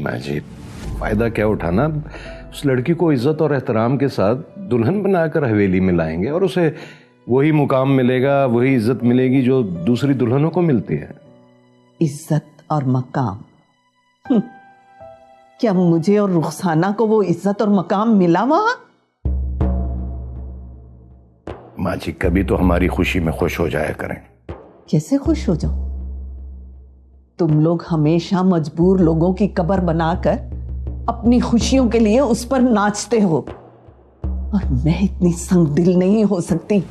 माजी, फायदा क्या उठाना? उस लड़की को इज्जत और एहतराम के साथ दुल्हन बनाकर हवेली में लाएंगे और उसे वही मुकाम मिलेगा, वही इज्जत मिलेगी जो दूसरी दुल्हनों को मिलती है। इज्जत और मकाम? क्या मुझे और रुखसाना को वो इज्जत और मकाम मिला वहां? माँ जी, कभी तो हमारी खुशी में खुश हो जाया करें। कैसे खुश हो जाऊं? तुम लोग हमेशा मजबूर लोगों की कब्र बनाकर अपनी खुशियों के लिए उस पर नाचते हो, और मैं इतनी संगदिल नहीं हो सकती।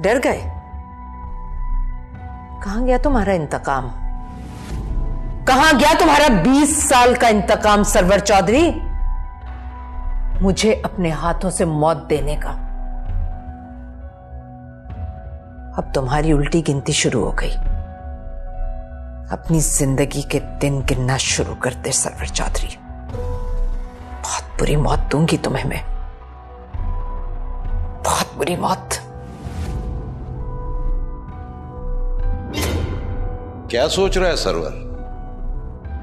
डर गए? कहां गया तुम्हारा इंतकाम? कहां गया तुम्हारा 20 साल का इंतकाम सरवर चौधरी? मुझे अपने हाथों से मौत देने का। अब तुम्हारी उल्टी गिनती शुरू हो गई। अपनी जिंदगी के दिन गिनना शुरू कर दे सरवर चौधरी। बहुत बुरी मौत दूंगी तुम्हें मैं, बहुत बुरी मौत। क्या सोच रहा है सरवर?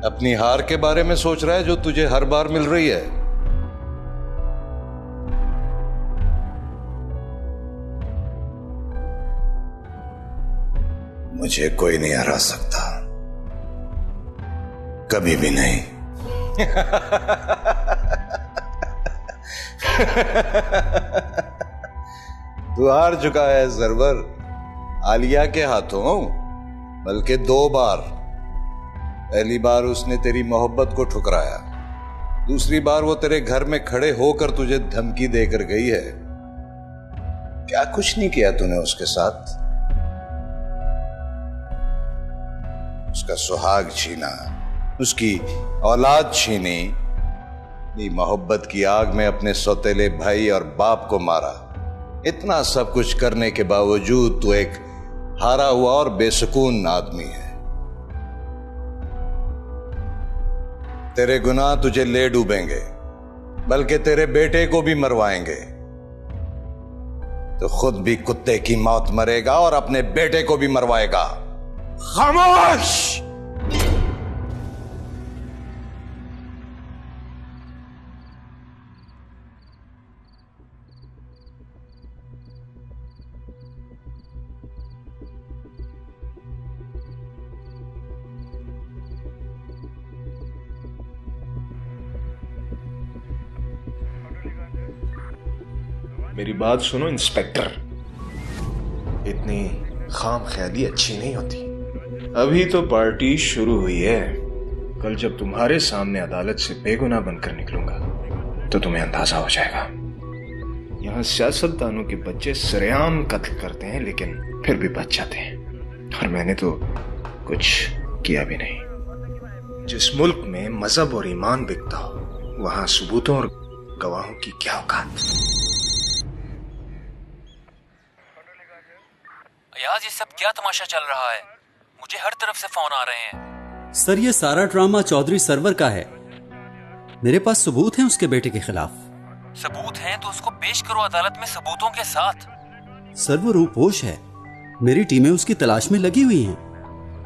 अपनी हार के बारे में सोच रहा है जो तुझे हर बार मिल रही है? मुझे कोई नहीं हरा सकता, कभी भी नहीं। तू हार चुका है सरवर, आलिया के हाथों, बल्कि 2 बार। पहली बार उसने तेरी मोहब्बत को ठुकराया, दूसरी बार वो तेरे घर में खड़े होकर तुझे धमकी देकर गई है। क्या कुछ नहीं किया तूने उसके साथ? उसका सुहाग छीना, उसकी औलाद छीनी, अपनी मोहब्बत की आग में अपने सौतेले भाई और बाप को मारा। इतना सब कुछ करने के बावजूद तू एक हारा हुआ और बेसुकून आदमी है। तेरे गुनाह तुझे ले डूबेंगे, बल्कि तेरे बेटे को भी मरवाएंगे। तो खुद भी कुत्ते की मौत मरेगा और अपने बेटे को भी मरवाएगा। खामोश! मेरी बात सुनो इंस्पेक्टर, इतनी खाम ख्याली अच्छी नहीं होती। अभी तो पार्टी शुरू हुई है। कल जब तुम्हारे सामने अदालत से बेगुनाह बनकर निकलूंगा तो तुम्हें अंदाजा हो जाएगा। यहाँ सियासतदानों के बच्चे सरेआम कत्ल करते हैं लेकिन फिर भी बच जाते हैं, और मैंने तो कुछ किया भी नहीं। जिस मुल्क में मजहब और ईमान बिकता हो वहां सबूतों और गवाहों की क्या औकात। यार ये सब क्या तमाशा चल रहा है? मुझे हर तरफ से फोन आ रहे हैं। सर ये सारा ड्रामा चौधरी सरवर का है। मेरे पास सबूत हैं उसके बेटे के खिलाफ। सबूत हैं तो उसको पेश करो अदालत में सबूतों के साथ। सर वो रूपोश है, मेरी टीमें उसकी तलाश में लगी हुई हैं।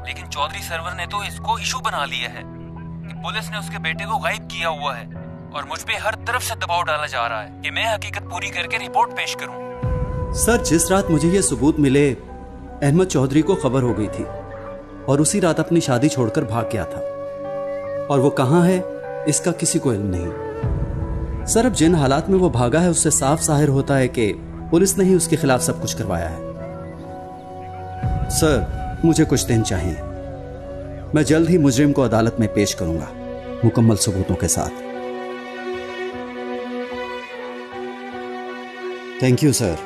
लेकिन चौधरी सरवर ने तो इसको इशू बना लिया है कि पुलिस ने उसके बेटे को गायब किया हुआ है, और मुझ पे हर तरफ से दबाव डाला जा रहा है कि मैं हकीकत पूरी करके रिपोर्ट पेश करूं। सर जिस रात मुझे ये सबूत मिले अहमद चौधरी को खबर हो गई थी और उसी रात अपनी शादी छोड़कर भाग गया था, और वो कहां है इसका किसी को इल्म नहीं। सर अब जिन हालात में वो भागा है उससे साफ जाहिर होता है कि पुलिस ने ही उसके खिलाफ सब कुछ करवाया है। सर मुझे कुछ दिन चाहिए, मैं जल्द ही मुजरिम को अदालत में पेश करूंगा मुकम्मल सबूतों के साथ। Thank you sir.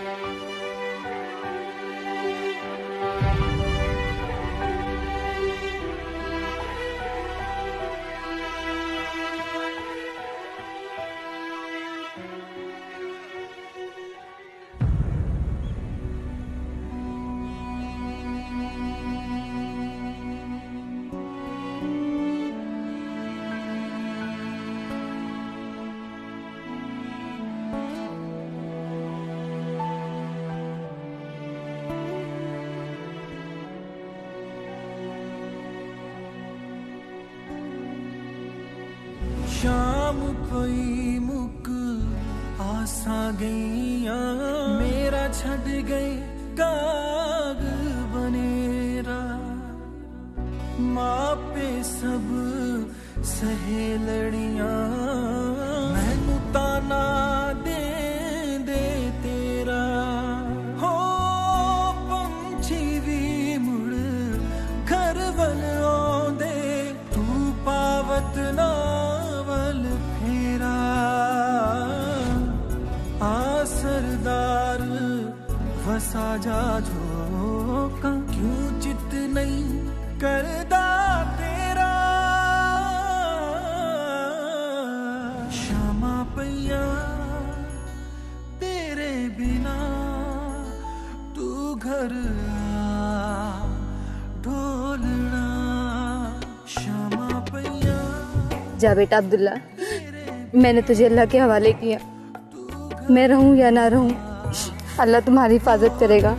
शाम पई मुक आसा गईया मेरा छड़ गए काग बनेरा मापे सब सहेलड़ियां मैनू ताना दे दे तेरा हो पंछी भी मुड़ घर वल आंदे तू पावत नावल फेरा आ सरदार वसा जा झोंका क्यों चित नहीं करदा तेरा शामा पैया तेरे बिना तू घर आ ढोलना शामा पैया। जा बेटा अब्दुल्ला, मैंने तुझे अल्लाह के हवाले किया। मैं रहूं या ना रहूं, अल्लाह तुम्हारी हिफाजत करेगा।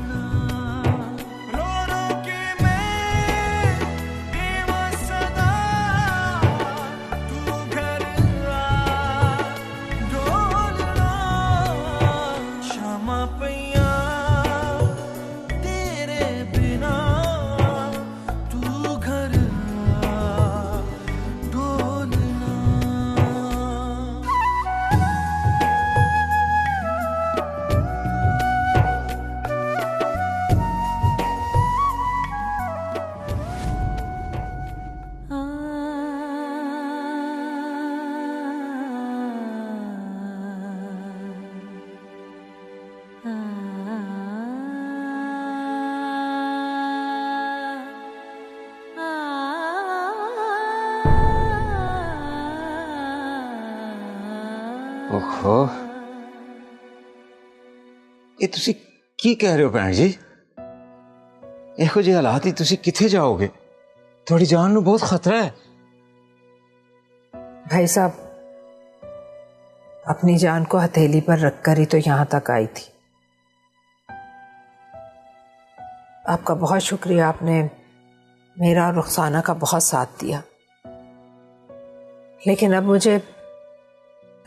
ओहो, ये तुसी की कह रहे हो भैन जी? एहो जी हालात ही तुसी किथे जाओगे? थोड़ी जान नू बहुत खतरा है। भाई साहब, अपनी जान को हथेली पर रखकर ही तो यहां तक आई थी। आपका बहुत शुक्रिया, आपने मेरा और रुखसाना का बहुत साथ दिया। लेकिन अब मुझे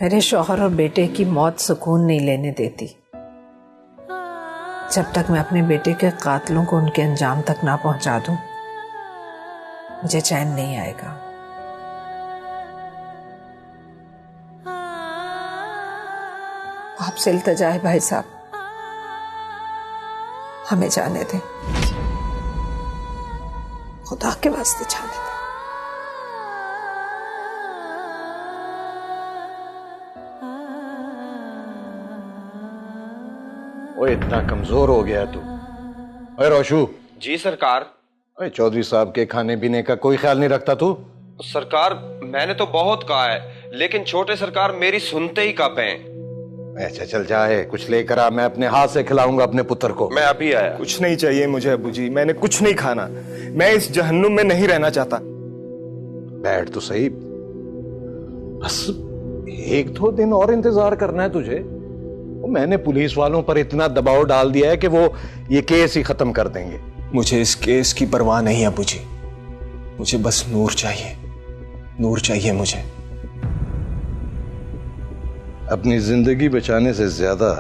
मेरे शौहर और बेटे की मौत सुकून नहीं लेने देती। जब तक मैं अपने बेटे के कातिलों को उनके अंजाम तक ना पहुंचा दूं, मुझे चैन नहीं आएगा। आपसे इल्तिजा है भाई साहब, हमें जाने दें, खुदा के वास्ते जाने दें। ओ इतना कमजोर हो गया तू। अरे रोशू। जी सरकार। अरे चौधरी साहब के खाने पीने का कोई ख्याल नहीं रखता तू? सरकार मैंने तो बहुत कहा है, लेकिन छोटे सरकार मेरी सुनते ही कांपे हैं। अच्छा चल जाए, कुछ लेकर आ, मैं अपने हाथ से खिलाऊंगा अपने पुत्र को। मैं अभी आया। कुछ नहीं चाहिए मुझे अबू जी, मैंने कुछ नहीं खाना। मैं इस जहन्नुम में नहीं रहना चाहता। बैठ तो सही, बस एक दो दिन और इंतजार करना है तुझे। मैंने पुलिस वालों पर इतना दबाव डाल दिया है कि वो ये केस ही खत्म कर देंगे। मुझे इस केस की परवाह नहीं अबू जी, मुझे बस नूर चाहिए, नूर चाहिए मुझे। अपनी जिंदगी बचाने से ज्यादा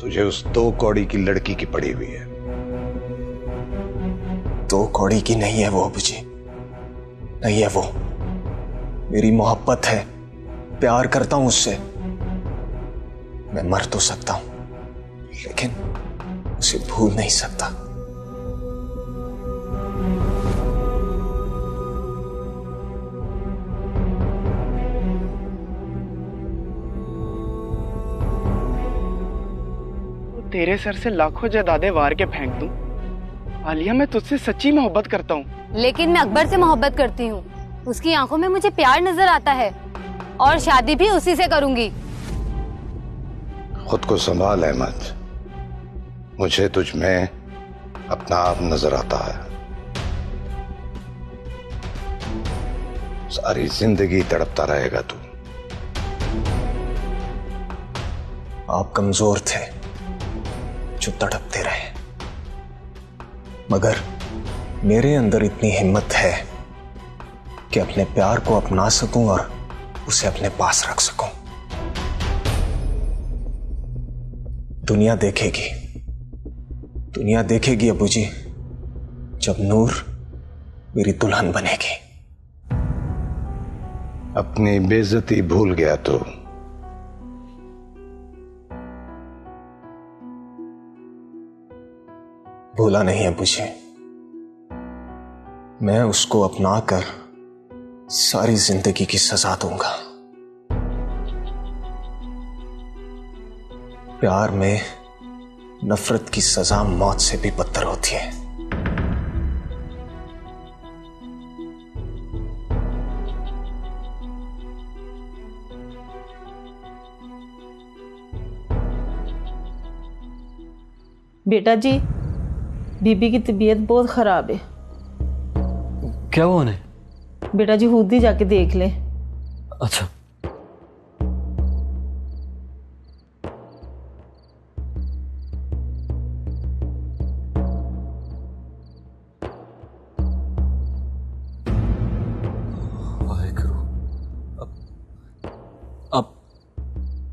तुझे उस 2 कौड़ी की लड़की की पड़ी हुई है। 2 कौड़ी की नहीं है वो अबू जी, नहीं है वो। मेरी मोहब्बत है, प्यार करता हूं उससे। मैं मर तो सकता हूं, लेकिन उसे भूल नहीं सकता। तेरे सर से लाखों जायदादें वार के फेंक दूं। आलिया, मैं तुझसे सच्ची मोहब्बत करता हूँ। लेकिन मैं अकबर से मोहब्बत करती हूँ। उसकी आंखों में मुझे प्यार नजर आता है और शादी भी उसी से करूंगी। खुद को संभाल अहमद, मुझे तुझ में अपना आप नजर आता है। सारी जिंदगी तड़पता रहेगा तू। आप कमजोर थे जो तड़पते रहे, मगर मेरे अंदर इतनी हिम्मत है कि अपने प्यार को अपना सकूं और उसे अपने पास रख सकूं। दुनिया देखेगी अबू जी, जब नूर मेरी दुल्हन बनेगी। अपनी बेइज्जती भूल गया तो भूला नहीं अबू जी, मैं उसको अपना कर सारी जिंदगी की सजा दूंगा। प्यार में नफरत की सजा मौत से भी बदतर होती है। बेटा जी, बीबी की तबीयत बहुत खराब है। क्या हुआ उन्हें? बेटा जी खुद ही जाके देख ले। अच्छा।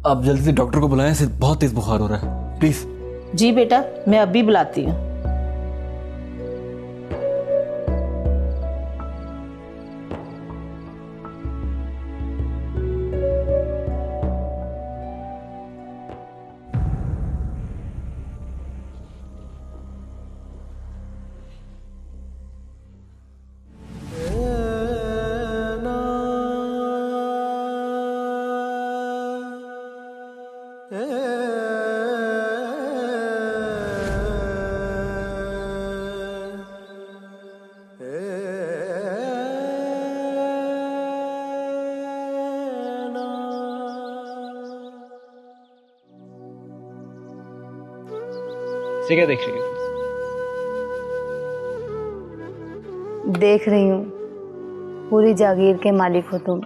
आप जल्दी से डॉक्टर को बुलाएं, इसे बहुत तेज बुखार हो रहा है, प्लीज। जी बेटा, मैं अभी बुलाती हूँ। क्या देख रही हो? देख रही हूँ पूरी जागीर के मालिक हो तुम,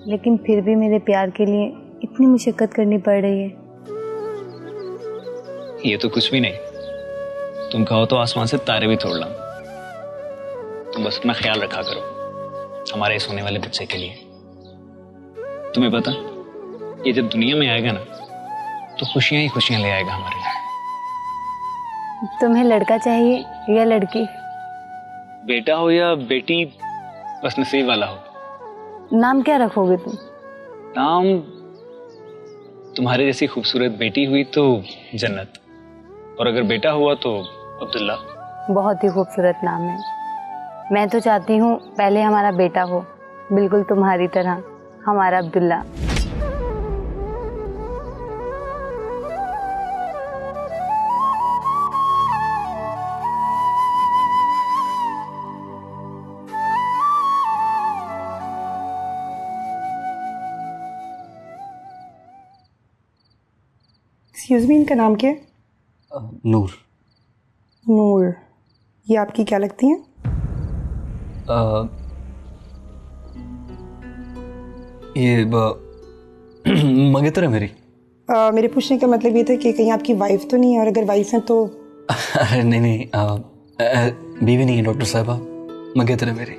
लेकिन फिर भी मेरे प्यार के लिए इतनी मुशक्कत करनी पड़ रही है। ये तो कुछ भी नहीं, तुम कहो तो आसमान से तारे भी तोड़ लाऊं। तुम बस अपना ख्याल रखा करो हमारे इस होने वाले बच्चे के लिए। तुम्हें पता, ये जब दुनिया में आएगा ना तो खुशियां ही खुशियां ले आएगा हमारे लिए। तुम्हें लड़का चाहिए या लड़की? बेटा हो या बेटी, बस नसीब वाला हो। नाम क्या रखोगे तुम? नाम तुम्हारे जैसी खूबसूरत बेटी हुई तो जन्नत, और अगर बेटा हुआ तो अब्दुल्ला। बहुत ही खूबसूरत नाम है। मैं तो चाहती हूँ पहले हमारा बेटा हो, बिल्कुल तुम्हारी तरह, हमारा अब्दुल्ला। एक्सक्यूज मी, इनका नाम क्या है? नूर। नूर, ये आपकी क्या लगती हैं? ये मंगेतर है मेरी। मेरे पूछने का मतलब ये था कि कहीं आपकी वाइफ तो नहीं है, और अगर वाइफ है तो? अरे नहीं, बीवी नहीं है डॉक्टर साहबा, मंगेतर है मेरी।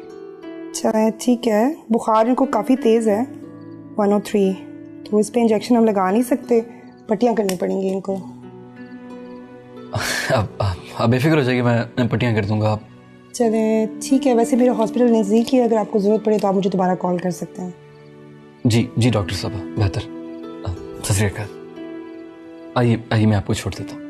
अच्छा ठीक है। बुखार इनको काफ़ी तेज़ है, 103, तो इस पर इंजेक्शन हम लगा नहीं सकते, पट्टियाँ करनी पड़ेंगी इनको। अब बेफिक्र हो जाएगी, मैं पट्टियाँ कर दूंगा। आप चलें ठीक है। वैसे मेरा हॉस्पिटल नज़दीक ही है, अगर आपको ज़रूरत पड़े तो आप मुझे दोबारा कॉल कर सकते हैं। जी डॉक्टर साहब, बेहतर। सत श्री अकाल। आइए मैं आपको छोड़ देता हूँ।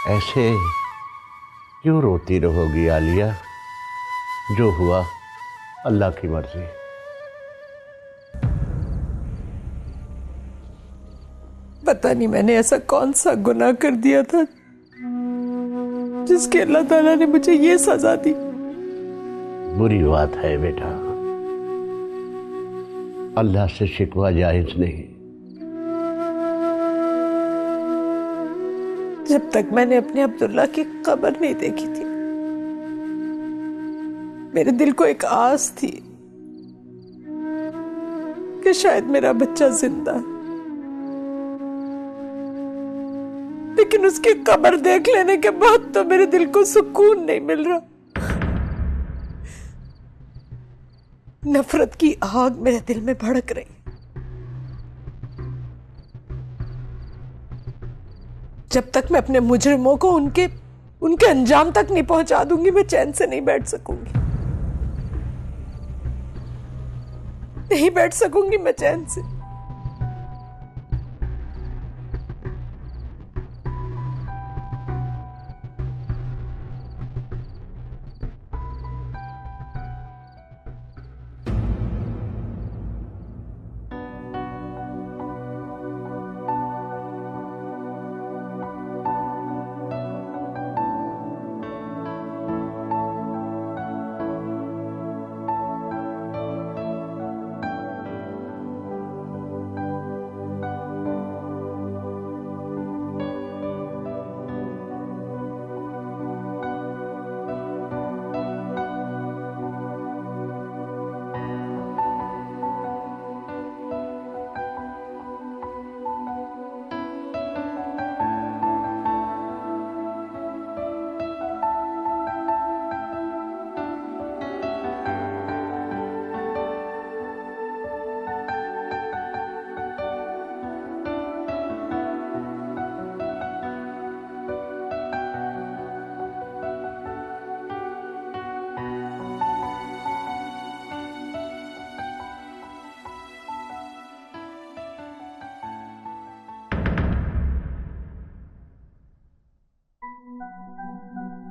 ऐसे क्यों रोती रहोगी आलिया? जो हुआ अल्लाह की मर्जी। पता नहीं मैंने ऐसा कौन सा गुनाह कर दिया था जिसके अल्लाह ताला ने मुझे ये सजा दी। बुरी बात है बेटा, अल्लाह से शिकवा जायज नहीं। जब तक मैंने अपने अब्दुल्ला की कब्र नहीं देखी थी, मेरे दिल को एक आस थी कि शायद मेरा बच्चा जिंदा है, लेकिन उसकी कब्र देख लेने के बाद तो मेरे दिल को सुकून नहीं मिल रहा। नफरत की आग मेरे दिल में भड़क रही। जब तक मैं अपने मुजरिमों को उनके अंजाम तक नहीं पहुंचा दूंगी, मैं चैन से नहीं बैठ सकूंगी, नहीं बैठ सकूंगी मैं चैन से।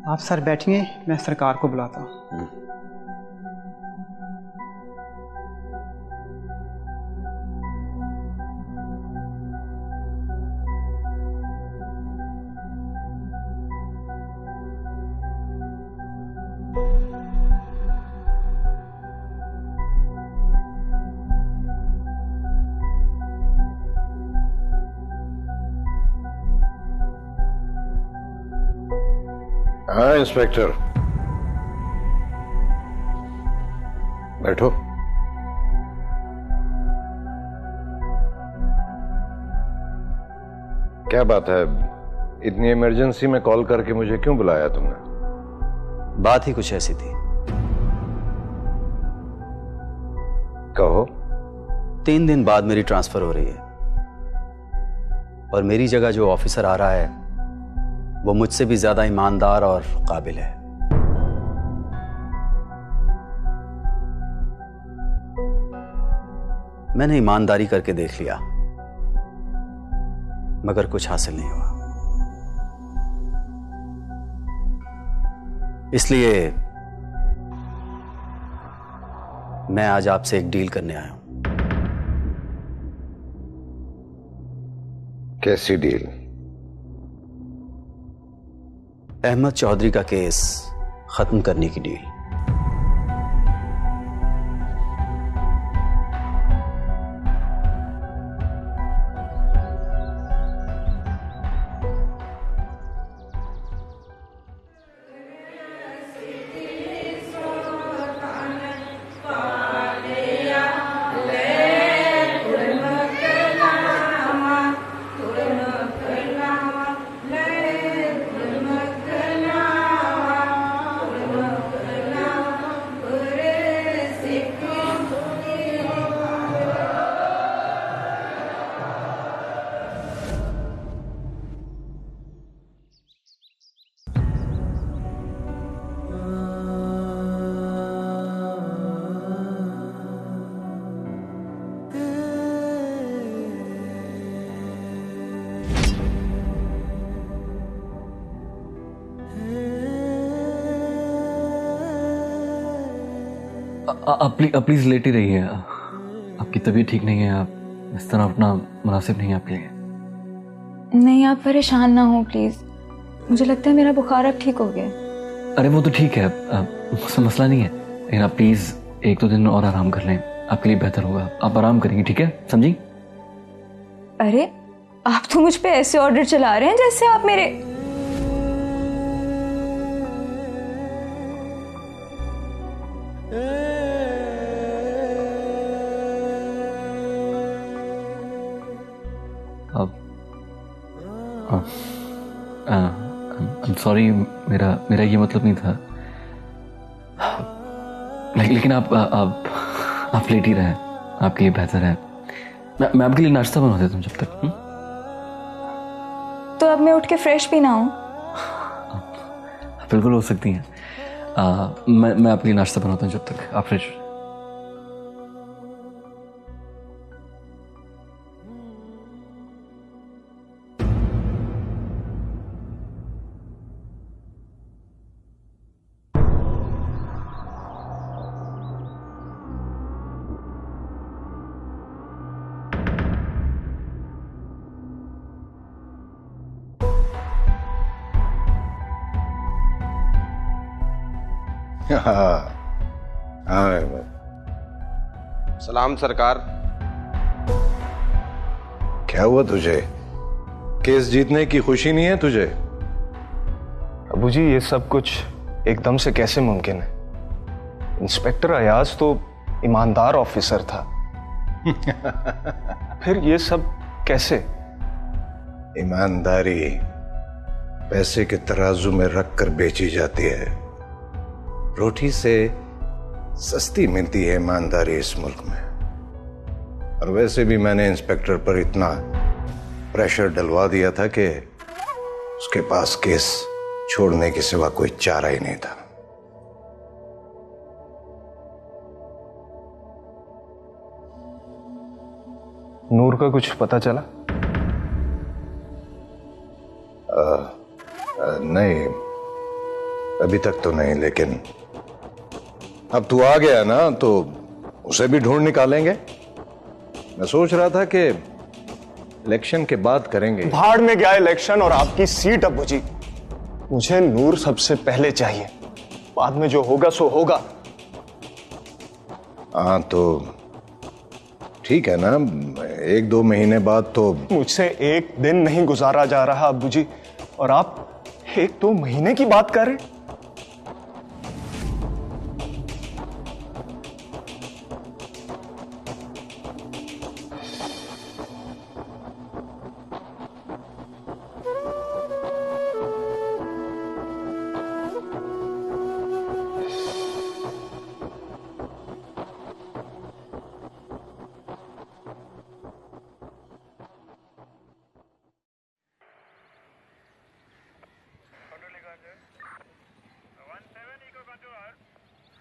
आप सर बैठिए, मैं सरकार को बुलाता हूँ। हाँ इंस्पेक्टर, बैठो। क्या बात है, इतनी इमरजेंसी में कॉल करके मुझे क्यों बुलाया तुमने? बात ही कुछ ऐसी थी। कहो। 3 दिन बाद मेरी ट्रांसफर हो रही है और मेरी जगह जो ऑफिसर आ रहा है वो मुझसे भी ज्यादा ईमानदार और काबिल है। मैंने ईमानदारी करके देख लिया, मगर कुछ हासिल नहीं हुआ। इसलिए मैं आज आपसे एक डील करने आया हूं। कैसी डील? अहमद चौधरी का केस खत्म करने की डील। आप प्लीज लेट ही रहिए। आपकी तबीयत ठीक नहीं है, आप इस तरह अपना मुनासिब नहीं है आपके लिए। नहीं, आप परेशान ना हो प्लीज। मुझे लगता है मेरा बुखार अब ठीक हो गया। अरे वो तो ठीक है, मसला नहीं है, लेकिन आप प्लीज 1-2 दिन और आराम कर लें। आपके लिए बेहतर होगा, आप आराम करेंगे, ठीक है, समझी? अरे आप तो मुझ पे ऐसे ऑर्डर चला रहे हैं जैसे आप मेरे I'm sorry, मेरा ये मतलब नहीं था, लेकिन आप लेट ही रहे, आपके लिए बेहतर है। मैं आपके लिए नाश्ता बना देता हूँ जब तक। तो अब मैं उठ के फ्रेश भी ना हूँ? बिल्कुल हो सकती हैं। मैं आपके लिए नाश्ता बनाता हूँ जब तक आप फ्रेश। सलाम सरकार। क्या हुआ तुझे? केस जीतने की खुशी नहीं है तुझे? अबू जी, ये सब कुछ एकदम से कैसे मुमकिन है? इंस्पेक्टर अयाज तो ईमानदार ऑफिसर था। फिर ये सब कैसे? ईमानदारी पैसे के तराजू में रखकर बेची जाती है। रोटी से सस्ती मिलती है ईमानदारी इस मुल्क में। और वैसे भी मैंने इंस्पेक्टर पर इतना प्रेशर डलवा दिया था कि उसके पास केस छोड़ने के सिवा कोई चारा ही नहीं था। नूर का कुछ पता चला? नहीं, अभी तक तो नहीं, लेकिन अब तू आ गया ना तो उसे भी ढूंढ निकालेंगे। मैं सोच रहा था कि इलेक्शन के बाद करेंगे। भाड़ में गया इलेक्शन और आपकी सीट अब्बू जी। मुझे नूर सबसे पहले चाहिए, बाद में जो होगा सो होगा। हाँ तो ठीक है ना, 1-2 महीने बाद तो। मुझसे एक दिन नहीं गुजारा जा रहा अब्बू जी, और आप 1-2 महीने की बात कर रहे हैं।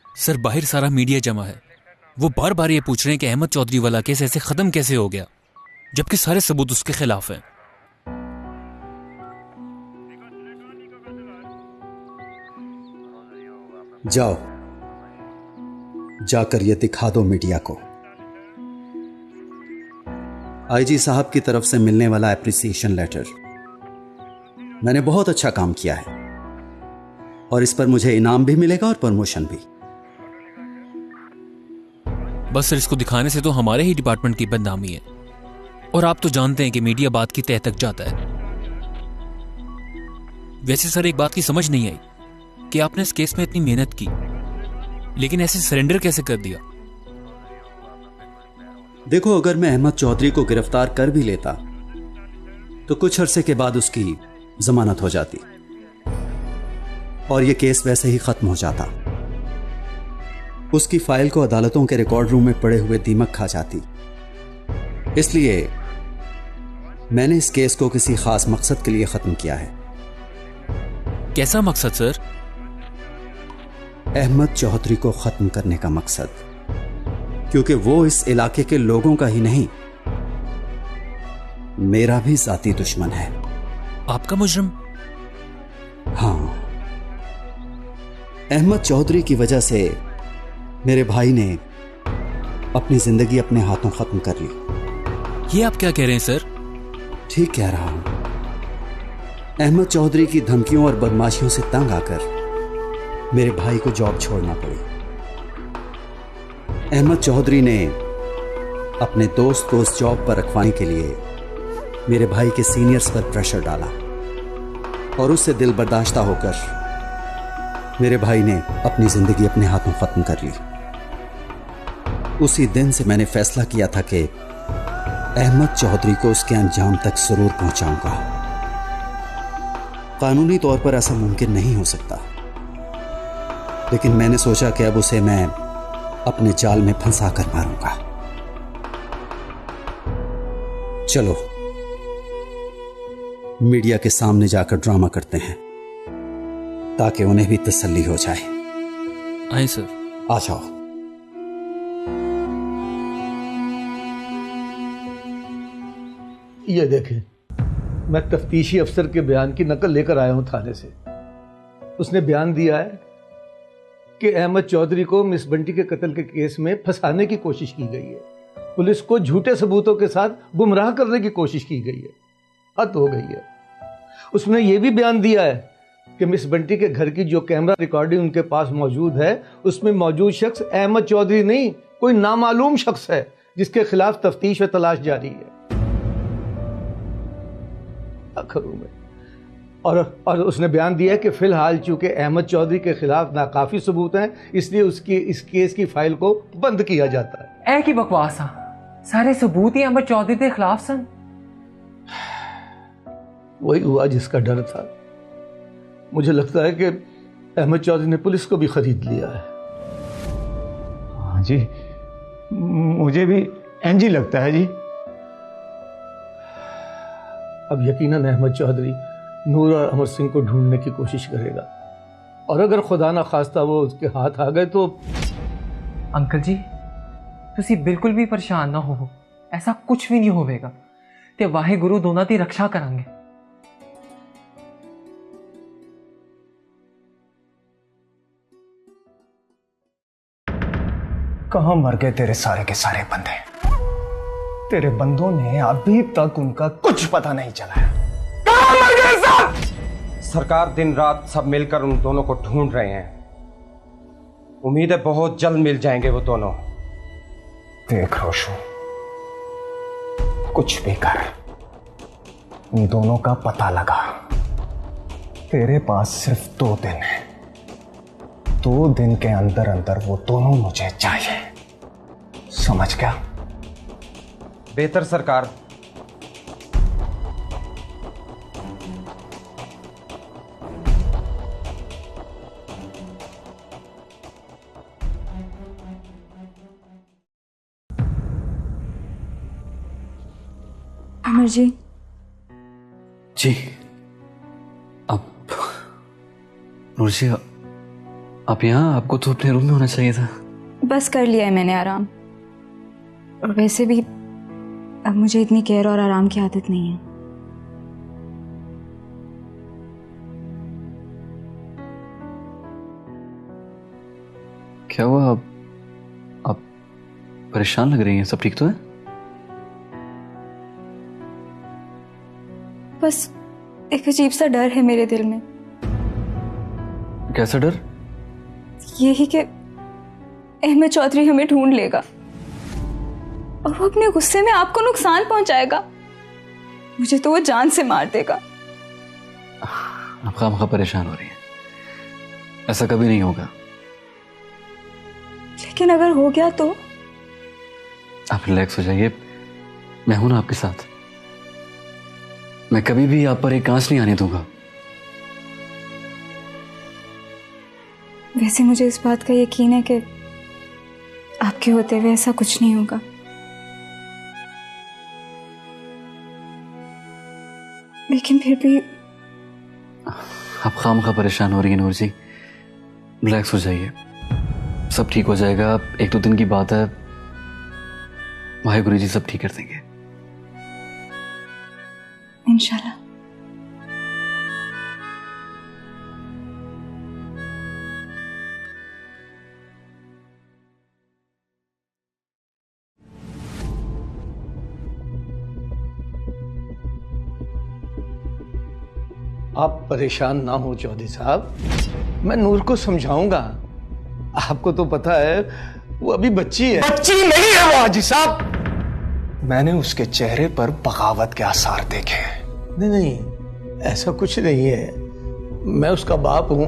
सर, बाहर सारा मीडिया जमा है। वो बार बार ये पूछ रहे हैं कि अहमद चौधरी वाला केस ऐसे खत्म कैसे हो गया, जबकि सारे सबूत उसके खिलाफ हैं। जाओ, जाकर ये दिखा दो मीडिया को। आईजी साहब की तरफ से मिलने वाला एप्रिसिएशन लेटर। मैंने बहुत अच्छा काम किया है और इस पर मुझे इनाम भी मिलेगा और प्रमोशन भी। बस सर, इसको दिखाने से तो हमारे ही डिपार्टमेंट की बदनामी है, और आप तो जानते हैं कि मीडिया बात की तह तक जाता है। वैसे सर, एक बात की समझ नहीं आई कि आपने इस केस में इतनी मेहनत की, लेकिन ऐसे सरेंडर कैसे कर दिया? देखो, अगर मैं अहमद चौधरी को गिरफ्तार कर भी लेता तो कुछ अरसे के बाद उसकी जमानत हो जाती और यह केस वैसे ही खत्म हो जाता। उसकी फाइल को अदालतों के रिकॉर्ड रूम में पड़े हुए दीमक खा जाती। इसलिए मैंने इस केस को किसी खास मकसद के लिए खत्म किया है। कैसा मकसद सर? अहमद चौधरी को खत्म करने का मकसद, क्योंकि वो इस इलाके के लोगों का ही नहीं, मेरा भी जाती दुश्मन है। आपका मुजरिम? हाँ, अहमद चौधरी की वजह से मेरे भाई ने अपनी जिंदगी अपने हाथों खत्म कर ली। ये आप क्या कह रहे हैं सर? ठीक कह रहा हूं। अहमद चौधरी की धमकियों और बदमाशियों से तंग आकर मेरे भाई को जॉब छोड़ना पड़ी। अहमद चौधरी ने अपने दोस्त को उस जॉब पर रखवाने के लिए मेरे भाई के सीनियर्स पर प्रेशर डाला और उससे दिल बर्दाश्ता होकर मेरे भाई ने अपनी जिंदगी अपने हाथों खत्म कर ली। उसी दिन से मैंने फैसला किया था कि अहमद चौधरी को उसके अंजाम तक जरूर पहुंचाऊंगा। कानूनी तौर पर ऐसा मुमकिन नहीं हो सकता, लेकिन मैंने सोचा कि अब उसे मैं अपने जाल में फंसा कर मारूंगा। चलो मीडिया के सामने जाकर ड्रामा करते हैं ताकि उन्हें भी तसल्ली हो जाए। आए सर। आ जाओ। ये देखें, मैं तफ्तीशी अफसर के बयान की नकल लेकर आया हूं थाने से। उसने बयान दिया है कि अहमद चौधरी को मिस बंटी के कत्ल के केस में फंसाने की कोशिश की गई है। पुलिस को झूठे सबूतों के साथ गुमराह करने की कोशिश की गई है। हद हो गई है। उसने ये भी बयान दिया है कि मिस बंटी के घर की जो कैमरा रिकॉर्डिंग उनके पास मौजूद है, उसमें मौजूद शख्स अहमद चौधरी नहीं, कोई नामालूम शख्स है जिसके खिलाफ तफ्तीश व तलाश जारी है। और उसने बयान दिया है कि फिलहाल चूंकि अहमद चौधरी के खिलाफ नाकाफी सबूत हैं, इसलिए उसकी इस केस की फाइल को बंद किया जाता है। ऐ की बकवास है, सारे सबूत ही अहमद चौधरी के खिलाफ सन। वही हुआ जिसका डर था। मुझे लगता है कि अहमद चौधरी ने पुलिस को भी खरीद लिया है। हाँ जी, मुझे भी इंज ही लगता है जी। अब यकीनन अहमद चौधरी नूर और अमर सिंह को ढूंढने की कोशिश करेगा, और अगर खुदा ना खास्ता वो उसके हाथ आ गए तो। अंकल जी, तुसी बिल्कुल भी परेशान ना हो, ऐसा कुछ भी नहीं होवेगा ते वाहे गुरु दोनों की रक्षा करांगे। कहां मर गए तेरे सारे के सारे बंदे? तेरे बंदों ने अभी तक उनका कुछ पता नहीं चला है। कहां मर गए सब? सरकार दिन रात सब मिलकर उन दोनों को ढूंढ रहे हैं। उम्मीद है बहुत जल्द मिल जाएंगे वो दोनों। देख रोशू, कुछ भी कर, उन दोनों का पता लगा। तेरे पास सिर्फ 2 दिन है। 2 दिन के अंदर अंदर वो दोनों मुझे चाहिए, समझ गया? बेहतर सरकार। अमर जी। जी, अब नूर जी, आप यहाँ? आपको तो अपने रूम में होना चाहिए था। बस कर लिया है मैंने आराम, और वैसे भी अब मुझे इतनी केयर और आराम की आदत नहीं है। क्या हुआ? आप परेशान लग रही हैं। सब ठीक तो है? बस एक अजीब सा डर है मेरे दिल में। कैसा डर? यही कि अहमद चौधरी हमें ढूंढ लेगा और वो अपने गुस्से में आपको नुकसान पहुंचाएगा। मुझे तो वो जान से मार देगा। आप खामखा परेशान हो रही हैं। ऐसा कभी नहीं होगा। लेकिन अगर हो गया तो? आप रिलैक्स हो जाइए, मैं हूं ना आपके साथ। मैं कभी भी आप पर एक आंच नहीं आने दूंगा। वैसे मुझे इस बात का यकीन है कि आपके होते हुए ऐसा कुछ नहीं होगा। लेकिन फिर भी आप खामखा परेशान हो रही हैं नूर जी। रिलैक्स हो जाइए, सब ठीक हो जाएगा। 1-2 दिन की बात है, वाहेगुरु जी सब ठीक कर देंगे इंशाल्लाह। आप परेशान ना हो चौधरी साहब, मैं नूर को समझाऊंगा। आपको तो पता है वो अभी बच्ची है। बच्ची नहीं है वो हाजी साहब, मैंने उसके चेहरे पर बगावत के आसार देखे हैं। नहीं नहीं, ऐसा कुछ नहीं है। मैं उसका बाप हूं,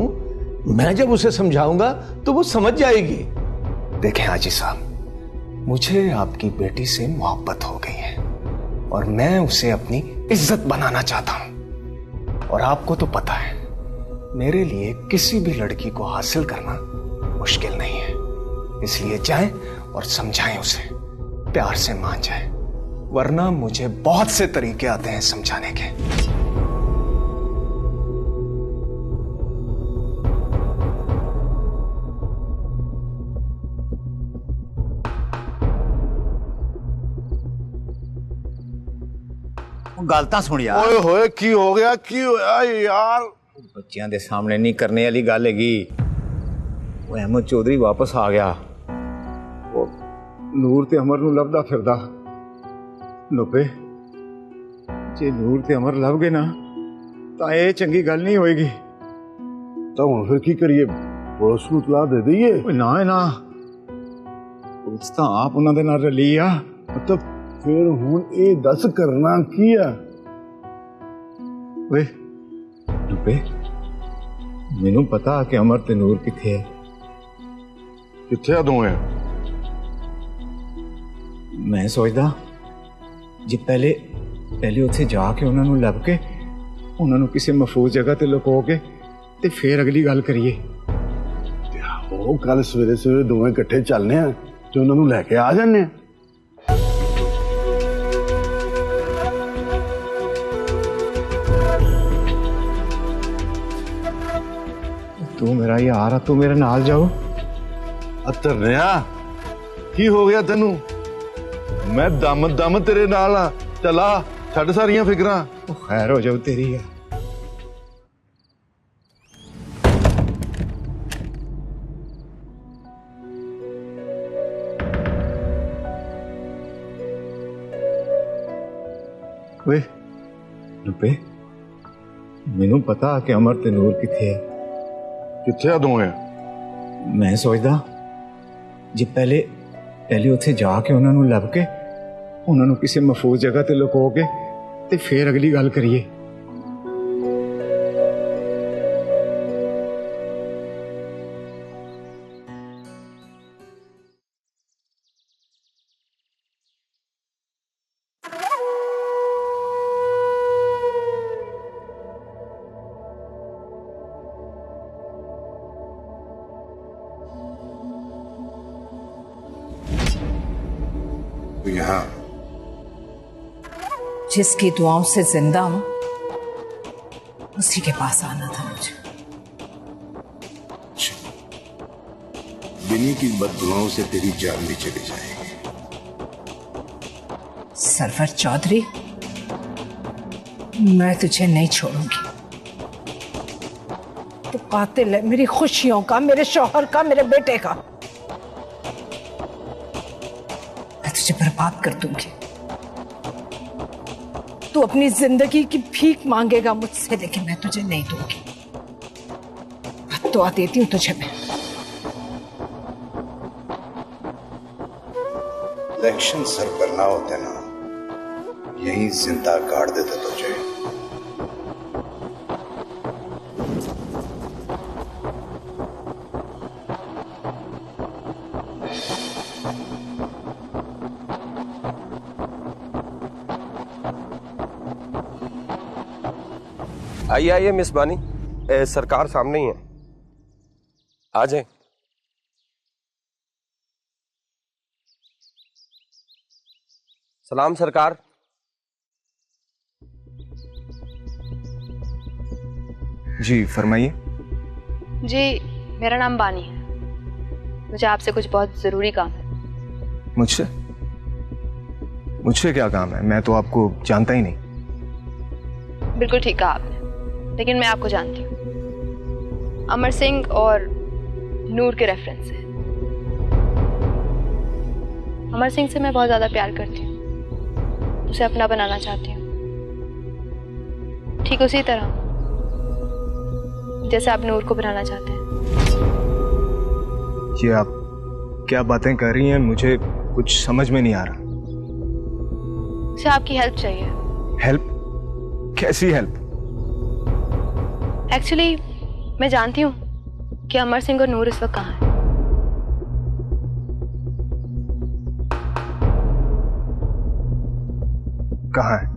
मैं जब उसे समझाऊंगा तो वो समझ जाएगी। देखें हाजी साहब, मुझे आपकी बेटी से मोहब्बत हो गई है और मैं उसे अपनी इज्जत बनाना चाहता हूं। और आपको तो पता है, मेरे लिए किसी भी लड़की को हासिल करना मुश्किल नहीं है। इसलिए जाएं और समझाएं उसे, प्यार से मान जाए, वरना मुझे बहुत से तरीके आते हैं समझाने के। गलता सुन यार। ओए होए की हो गया यार? बच्चियां दे सामने नहीं करने वाली गल हैगी। वो अहमद चौधरी वापस आ गया। वो नूर ते अमर नूं लभदा फिरदा। लुपे जे नूर ते अमर लभ गए ना तां ये चंगी गल नहीं होएगी। तो हुण फिर की करिए? पुलिस नूं इतला दे दईए? ना ना, पुलिस तां आप उन्हां दे नाल रली आ। मतलब फिर हुण ये दस करना की है? वे लुपे, मैनू पता कि अमर ते नूर किथे है। किथे आ दोवें? मैं सोचदा जी पहले उत्थे जाके उन्हां नूं लभ के उन्हां नूं किसी महफूज जगह ते लुको के ते फिर अगली गल करिए। वो कल सवेरे सवेरे दोवें इकट्ठे चलने आ ते उन्हां नूं लैके आ जाने। तू मेरा यार, तू मेरे नाल जाओ। तरनिया की हो गया तेनू? मैं दम दम तेरे नाल आ। चला छड़ सारियां फिकरां। खैर हो जाओ तेरी है। वे लुपे, मैनू पता कि अमर ते नूर किथे है। किथे आ दोवें? मैं सोचदा जी पहले उत्थे जाके उन्हां नूं लभ के उन्हां नूं किसी महफूज जगह ते लुको के ते फिर अगली गल करिए। यहाँ जिसकी दुआओं से जिंदा हूं उसी के पास आना था मुझे। बिन्नी की बददुआओं से तेरी जान भी चली जाएगी। सरवर चौधरी, मैं तुझे नहीं छोड़ूंगी। तू कातिल है मेरी खुशियों का, मेरे शौहर का, मेरे बेटे का। मैं तुझे बर्बाद कर दूंगी। तू अपनी जिंदगी की भीख मांगेगा मुझसे, लेकिन मैं तुझे नहीं दूंगी। दुआ देती हूं तुझे मैं। इलेक्शन सर पर ना होते ना, यही जिंदा गाड़ देते तुझे। आइए आइए मिस बानी, सरकार सामने ही है, आ जाए। सलाम सरकार। जी फरमाइए। जी मेरा नाम बानी है, मुझे आपसे कुछ बहुत जरूरी काम है। मुझसे मुझसे क्या काम है? मैं तो आपको जानता ही नहीं। बिल्कुल ठीक कहा आपने, लेकिन मैं आपको जानती हूँ, अमर सिंह और नूर के रेफरेंस से। अमर सिंह से मैं बहुत ज्यादा प्यार करती हूँ, उसे अपना बनाना चाहती हूँ, ठीक उसी तरह जैसे आप नूर को बनाना चाहते हैं। ये आप क्या बातें कर रही हैं? मुझे कुछ समझ में नहीं आ रहा। उसे आपकी हेल्प चाहिए। हेल्प? कैसी हेल्प? एक्चुअली मैं जानती हूँ कि अमर सिंह और नूर इस वक्त कहाँ हैं। कहाँ है?